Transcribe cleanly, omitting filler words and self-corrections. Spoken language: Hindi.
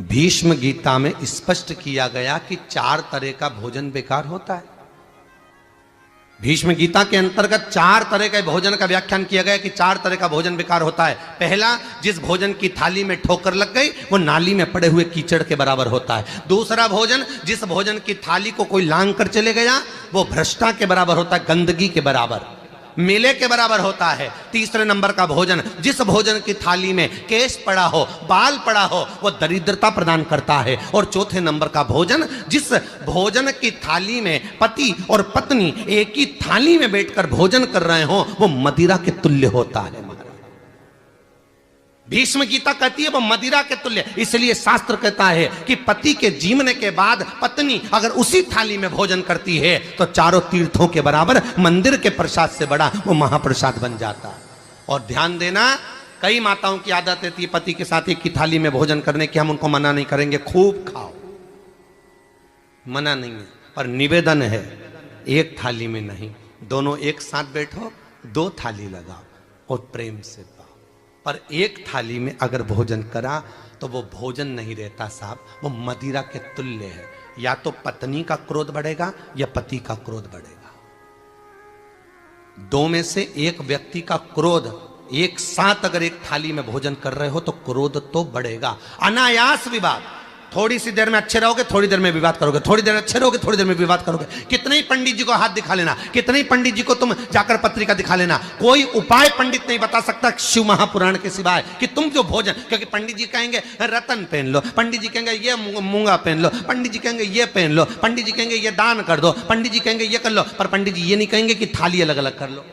भीष्म गीता में स्पष्ट किया गया कि 4 तरह का भोजन बेकार होता है। भीष्म गीता के अंतर्गत 4 तरह के भोजन का व्याख्यान किया गया कि 4 तरह का भोजन बेकार होता है। पहला, जिस भोजन की थाली में ठोकर लग गई वो नाली में पड़े हुए कीचड़ के बराबर होता है। दूसरा भोजन, जिस भोजन की थाली को कोई लांग कर चले गया वो भ्रष्टा के बराबर होता है, गंदगी के बराबर, मेले के बराबर होता है। तीसरे नंबर का भोजन, जिस भोजन की थाली में केश पड़ा हो, बाल पड़ा हो, वो दरिद्रता प्रदान करता है। और चौथे नंबर का भोजन, जिस भोजन की थाली में पति और पत्नी एक ही थाली में बैठकर भोजन कर रहे हो वो मदिरा के तुल्य होता है। भीष्म गीता कहती है वो मदिरा के तुल्य। इसलिए शास्त्र कहता है कि पति के जीवने के बाद पत्नी अगर उसी थाली में भोजन करती है तो चारों तीर्थों के बराबर, मंदिर के प्रसाद से बड़ा वो महाप्रसाद बन जाता है। और ध्यान देना, कई माताओं की आदत रहती है पति के साथ एक ही थाली में भोजन करने की। हम उनको मना नहीं करेंगे, खूब खाओ, मना नहीं है, पर निवेदन है एक थाली में नहीं, दोनों एक साथ बैठो, 2 थाली लगाओ और प्रेम से पाओ। पर एक थाली में अगर भोजन करा तो वो भोजन नहीं रहता साहब, वो मदिरा के तुल्य है। या तो पत्नी का क्रोध बढ़ेगा या पति का क्रोध बढ़ेगा। 2 में से एक व्यक्ति का क्रोध, एक साथ अगर एक थाली में भोजन कर रहे हो तो क्रोध तो बढ़ेगा। अनायास विवाद, थोड़ी सी देर में अच्छे रहोगे, थोड़ी देर में विवाद करोगे, थोड़ी देर अच्छे रहोगे, थोड़ी देर में विवाद करोगे। कितने ही पंडित जी को हाथ दिखा लेना, कितने ही पंडित जी को तुम जाकर पत्रिका दिखा लेना, कोई उपाय पंडित नहीं बता सकता शिव महापुराण के सिवाय कि तुम जो भोजन, क्योंकि पंडित जी कहेंगे रतन पहन लो, पंडित जी कहेंगे ये मूंगा पहन लो, पंडित जी कहेंगे ये पहन लो, पंडित जी कहेंगे ये दान कर दो, पंडित जी कहेंगे ये कर लो, पर पंडित जी ये नहीं कहेंगे कि थाली अलग अलग कर लो।